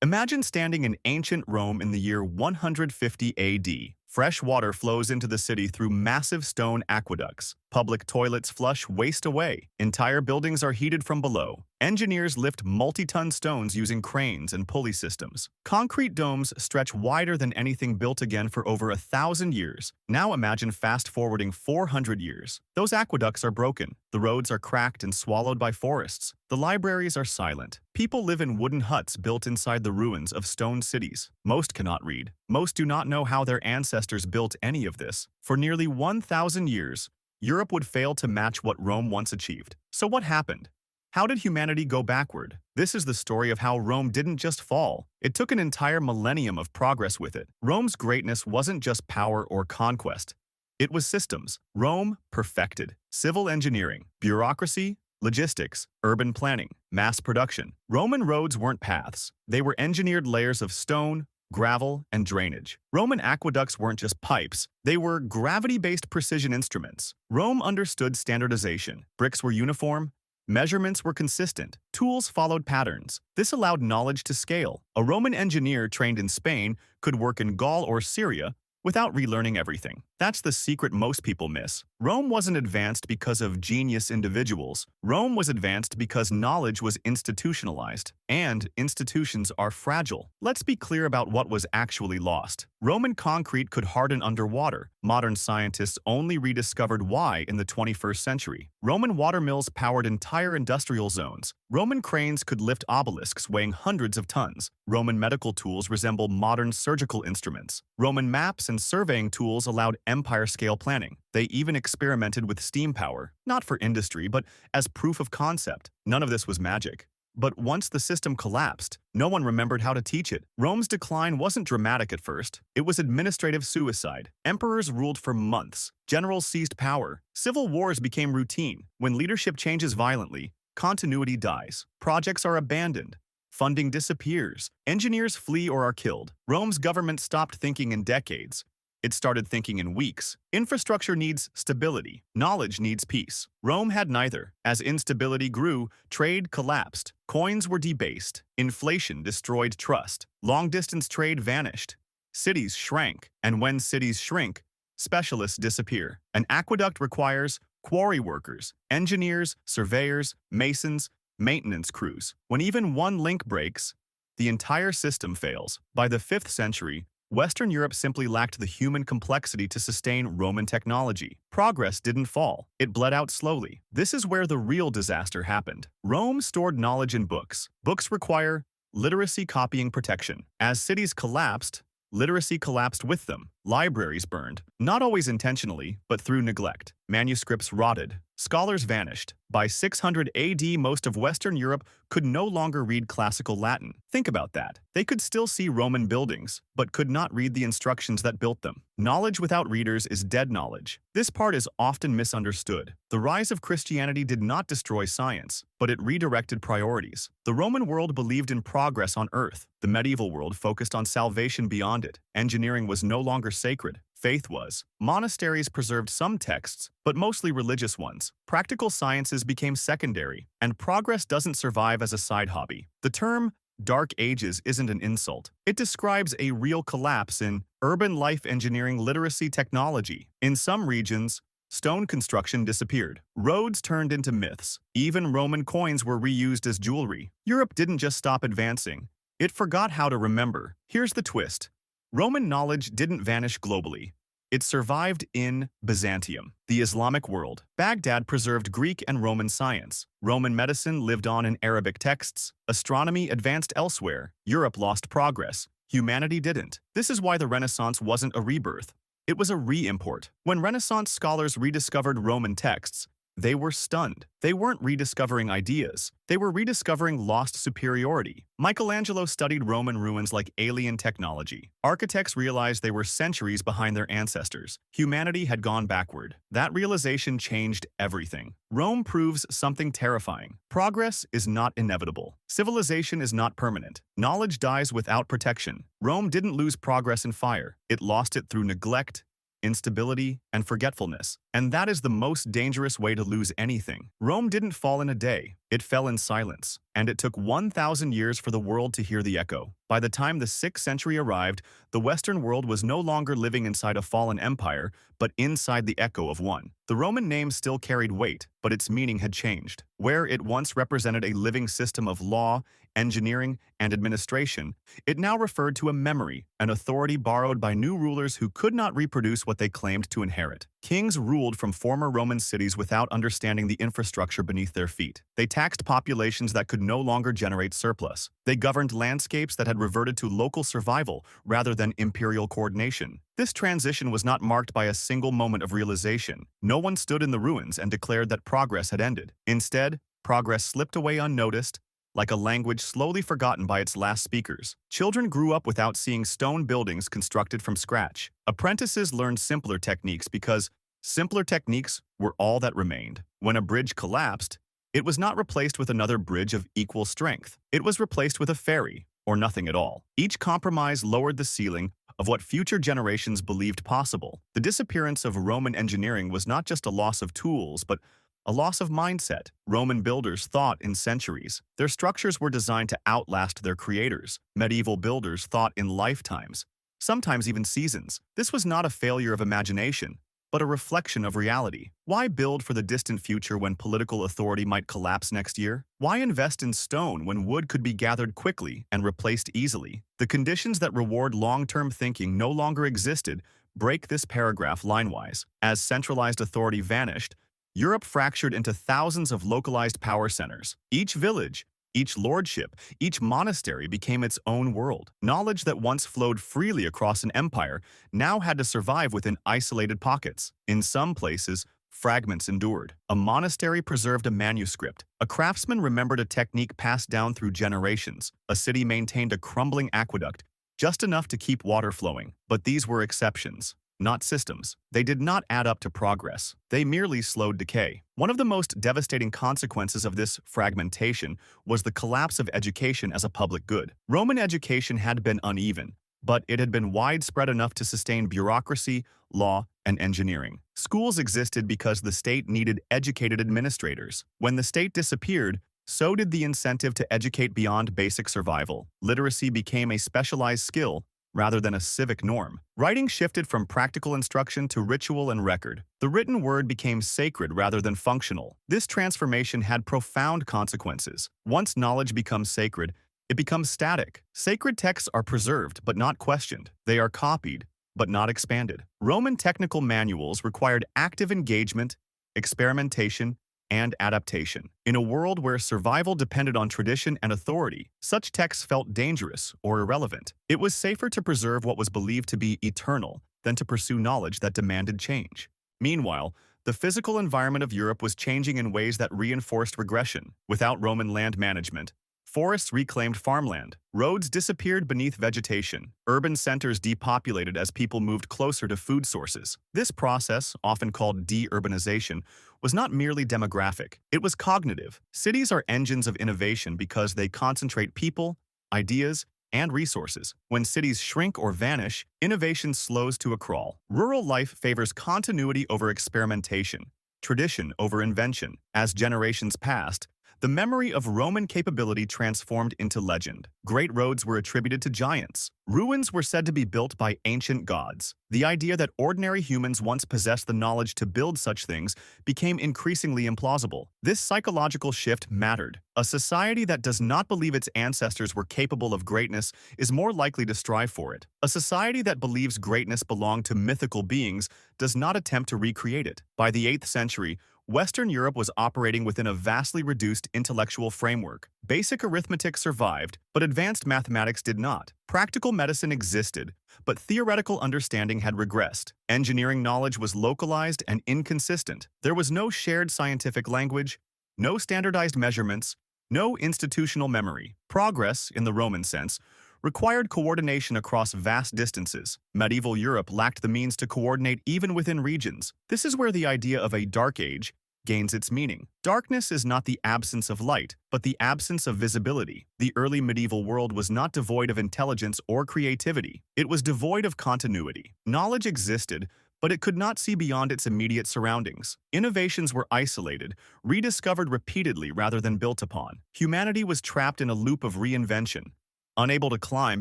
Imagine standing in ancient Rome in the year 150 AD. Fresh water flows into the city through massive stone aqueducts. Public toilets flush waste away. Entire buildings are heated from below. Engineers lift multi-ton stones using cranes and pulley systems. Concrete domes stretch wider than anything built again for over 1,000 years. Now imagine fast-forwarding 400 years. Those aqueducts are broken. The roads are cracked and swallowed by forests. The libraries are silent. People live in wooden huts built inside the ruins of stone cities. Most cannot read. Most do not know how their ancestors built any of this. For nearly 1,000 years, Europe would fail to match what Rome once achieved. So what happened? How did humanity go backward? This is the story of how Rome didn't just fall. It took an entire millennium of progress with it. Rome's greatness wasn't just power or conquest. It was systems. Rome perfected civil engineering, bureaucracy, logistics, urban planning, mass production. Roman roads weren't paths. They were engineered layers of stone, gravel, and drainage. Roman aqueducts weren't just pipes. They were gravity-based precision instruments. Rome understood standardization. Bricks were uniform. Measurements were consistent. Tools followed patterns. This allowed knowledge to scale. A Roman engineer trained in Spain could work in Gaul or Syria without relearning everything. That's the secret most people miss. Rome wasn't advanced because of genius individuals. Rome was advanced because knowledge was institutionalized, and institutions are fragile. Let's be clear about what was actually lost. Roman concrete could harden underwater. Modern scientists only rediscovered why in the 21st century. Roman water mills powered entire industrial zones. Roman cranes could lift obelisks weighing hundreds of tons. Roman medical tools resemble modern surgical instruments. Roman maps and surveying tools allowed empire-scale planning. They even experimented with steam power, not for industry, but as proof of concept. None of this was magic. But once the system collapsed, no one remembered how to teach it. Rome's decline wasn't dramatic at first. It was administrative suicide. Emperors ruled for months. Generals seized power. Civil wars became routine. When leadership changes violently, continuity dies. Projects are abandoned. Funding disappears. Engineers flee or are killed. Rome's government stopped thinking in decades. It started thinking in weeks. Infrastructure needs stability. Knowledge needs peace. Rome had neither. As instability grew, trade collapsed. Coins were debased. Inflation destroyed trust. Long-distance trade vanished. Cities shrank. And when cities shrink, specialists disappear. An aqueduct requires quarry workers, engineers, surveyors, masons, maintenance crews. When even one link breaks, the entire system fails. By the 5th century, Western Europe simply lacked the human complexity to sustain Roman technology. Progress didn't fall. It bled out slowly. This is where the real disaster happened. Rome stored knowledge in books. Books require literacy copying protection. As cities collapsed, literacy collapsed with them. Libraries burned, not always intentionally, but through neglect. Manuscripts rotted. Scholars vanished. By 600 AD, most of Western Europe could no longer read classical Latin. Think about that. They could still see Roman buildings, but could not read the instructions that built them. Knowledge without readers is dead knowledge. This part is often misunderstood. The rise of Christianity did not destroy science, but it redirected priorities. The Roman world believed in progress on earth. The medieval world focused on salvation beyond it. Engineering was no longer sacred. Faith was. Monasteries preserved some texts, but mostly religious ones. Practical sciences became secondary, and progress doesn't survive as a side hobby. The term Dark Ages isn't an insult. It describes a real collapse in urban life engineering literacy technology. In some regions, stone construction disappeared. Roads turned into myths. Even Roman coins were reused as jewelry. Europe didn't just stop advancing. It forgot how to remember. Here's the twist. Roman knowledge didn't vanish globally. It survived in Byzantium, the Islamic world. Baghdad preserved Greek and Roman science. Roman medicine lived on in Arabic texts. Astronomy advanced elsewhere. Europe lost progress. Humanity didn't. This is why the Renaissance wasn't a rebirth. It was a re-import. When Renaissance scholars rediscovered Roman texts, they were stunned. They weren't rediscovering ideas. They were rediscovering lost superiority. Michelangelo studied Roman ruins like alien technology. Architects realized they were centuries behind their ancestors. Humanity had gone backward. That realization changed everything. Rome proves something terrifying. Progress is not inevitable. Civilization is not permanent. Knowledge dies without protection. Rome didn't lose progress in fire. It lost it through neglect, instability, and forgetfulness. And that is the most dangerous way to lose anything. Rome didn't fall in a day. It fell in silence. and it took 1,000 years for the world to hear the echo. By the time the 6th century arrived, the Western world was no longer living inside a fallen empire, but inside the echo of one. The Roman name still carried weight, but its meaning had changed. Where it once represented a living system of law, engineering, and administration, it now referred to a memory, an authority borrowed by new rulers who could not reproduce what they claimed to inherit. Kings ruled from former Roman cities without understanding the infrastructure beneath their feet. They taxed populations that could no longer generate surplus. They governed landscapes that had reverted to local survival rather than imperial coordination. This transition was not marked by a single moment of realization. No one stood in the ruins and declared that progress had ended. Instead, progress slipped away unnoticed, like a language slowly forgotten by its last speakers. Children grew up without seeing stone buildings constructed from scratch. Apprentices learned simpler techniques because simpler techniques were all that remained. When a bridge collapsed, it was not replaced with another bridge of equal strength. It was replaced with a ferry, or nothing at all. Each compromise lowered the ceiling of what future generations believed possible. The disappearance of Roman engineering was not just a loss of tools, but a loss of mindset. Roman builders thought in centuries. Their structures were designed to outlast their creators. Medieval builders thought in lifetimes, sometimes even seasons. This was not a failure of imagination, but a reflection of reality. Why build for the distant future when political authority might collapse next year? Why invest in stone when wood could be gathered quickly and replaced easily? The conditions that reward long-term thinking no longer existed. Break this paragraph line-wise. As centralized authority vanished, Europe fractured into thousands of localized power centers. Each village, each lordship, each monastery became its own world. Knowledge that once flowed freely across an empire now had to survive within isolated pockets. In some places, fragments endured. A monastery preserved a manuscript. A craftsman remembered a technique passed down through generations. A city maintained a crumbling aqueduct, just enough to keep water flowing. But these were exceptions, not systems. They did not add up to progress. They merely slowed decay. One of the most devastating consequences of this fragmentation was the collapse of education as a public good. Roman education had been uneven, but it had been widespread enough to sustain bureaucracy, law, and engineering. Schools existed because the state needed educated administrators. When the state disappeared, so did the incentive to educate beyond basic survival. Literacy became a specialized skill rather than a civic norm. Writing shifted from practical instruction to ritual and record. The written word became sacred rather than functional. This transformation had profound consequences. Once knowledge becomes sacred, it becomes static. Sacred texts are preserved but not questioned. They are copied but not expanded. Roman technical manuals required active engagement, experimentation, and adaptation. In a world where survival depended on tradition and authority, such texts felt dangerous or irrelevant. It was safer to preserve what was believed to be eternal than to pursue knowledge that demanded change. Meanwhile, the physical environment of Europe was changing in ways that reinforced regression. Without Roman land management, forests reclaimed farmland, roads disappeared beneath vegetation, urban centers depopulated as people moved closer to food sources. This process, often called de-urbanization, was not merely demographic, it was cognitive. Cities are engines of innovation because they concentrate people, ideas, and resources. When cities shrink or vanish, innovation slows to a crawl. Rural life favors continuity over experimentation, tradition over invention. As generations passed, the memory of Roman capability transformed into legend. Great roads were attributed to giants. Ruins were said to be built by ancient gods. The idea that ordinary humans once possessed the knowledge to build such things became increasingly implausible. This psychological shift mattered. A society that does not believe its ancestors were capable of greatness is more likely to strive for it. A society that believes greatness belonged to mythical beings does not attempt to recreate it. By the 8th century, Western Europe was operating within a vastly reduced intellectual framework. Basic arithmetic survived, but advanced mathematics did not. Practical medicine existed, but theoretical understanding had regressed. Engineering knowledge was localized and inconsistent. There was no shared scientific language, no standardized measurements, no institutional memory. Progress, in the Roman sense, required coordination across vast distances. Medieval Europe lacked the means to coordinate even within regions. This is where the idea of a dark age gains its meaning. Darkness is not the absence of light, but the absence of visibility. The early medieval world was not devoid of intelligence or creativity. It was devoid of continuity. Knowledge existed, but it could not see beyond its immediate surroundings. Innovations were isolated, rediscovered repeatedly rather than built upon. Humanity was trapped in a loop of reinvention, unable to climb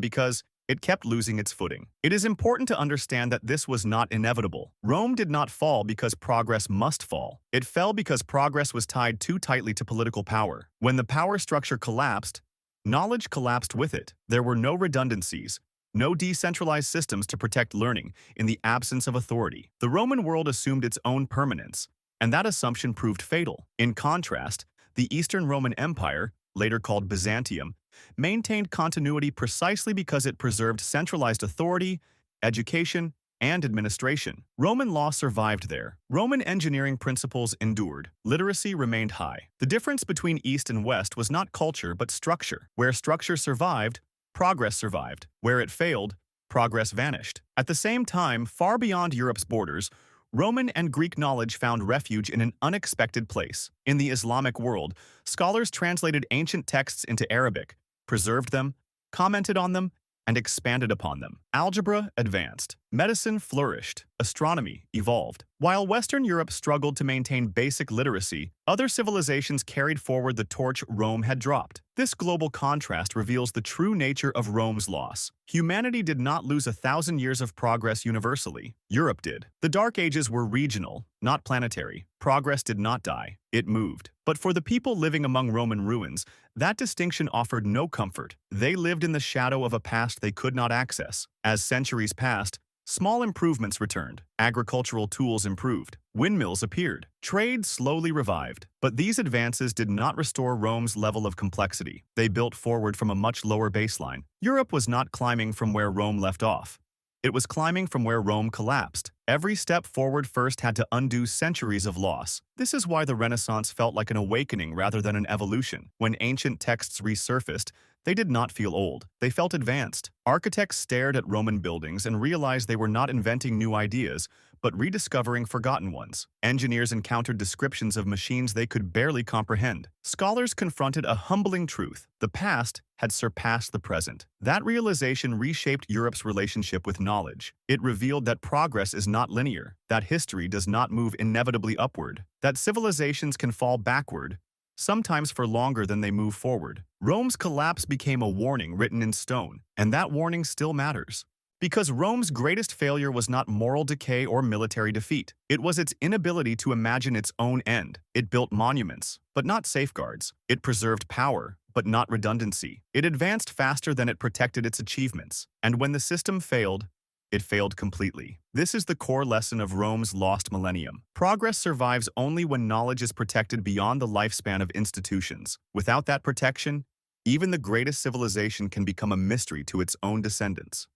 because it kept losing its footing. It is important to understand that this was not inevitable. Rome did not fall because progress must fall. It fell because progress was tied too tightly to political power. When the power structure collapsed, knowledge collapsed with it. There were no redundancies, no decentralized systems to protect learning in the absence of authority. The Roman world assumed its own permanence, and that assumption proved fatal. In contrast, the Eastern Roman Empire, later called Byzantium, maintained continuity precisely because it preserved centralized authority, education, and administration. Roman law survived there. Roman engineering principles endured. Literacy remained high. The difference between East and West was not culture but structure. Where structure survived, progress survived. Where it failed, progress vanished. At the same time, far beyond Europe's borders, Roman and Greek knowledge found refuge in an unexpected place. In the Islamic world, scholars translated ancient texts into Arabic, preserved them, commented on them, and expanded upon them. Algebra advanced. Medicine flourished. Astronomy evolved. While Western Europe struggled to maintain basic literacy, other civilizations carried forward the torch Rome had dropped. This global contrast reveals the true nature of Rome's loss. Humanity did not lose 1,000 years of progress universally. Europe did. The Dark Ages were regional, not planetary. Progress did not die. It moved. But for the people living among Roman ruins, that distinction offered no comfort. They lived in the shadow of a past they could not access. As centuries passed, small improvements returned. Agricultural tools improved. Windmills appeared. Trade slowly revived. But these advances did not restore Rome's level of complexity. They built forward from a much lower baseline. Europe was not climbing from where Rome left off. It was climbing from where Rome collapsed. Every step forward first had to undo centuries of loss. This is why the Renaissance felt like an awakening rather than an evolution. When ancient texts resurfaced, they did not feel old. They felt advanced. Architects stared at Roman buildings and realized they were not inventing new ideas, but rediscovering forgotten ones. Engineers encountered descriptions of machines they could barely comprehend. Scholars confronted a humbling truth. The past had surpassed the present. That realization reshaped Europe's relationship with knowledge. It revealed that progress is not linear, that history does not move inevitably upward, that civilizations can fall backward, sometimes for longer than they move forward. Rome's collapse became a warning written in stone, and that warning still matters. Because Rome's greatest failure was not moral decay or military defeat. It was its inability to imagine its own end. It built monuments, but not safeguards. It preserved power, but not redundancy. It advanced faster than it protected its achievements. And when the system failed, it failed completely. This is the core lesson of Rome's lost millennium. Progress survives only when knowledge is protected beyond the lifespan of institutions. Without that protection, even the greatest civilization can become a mystery to its own descendants.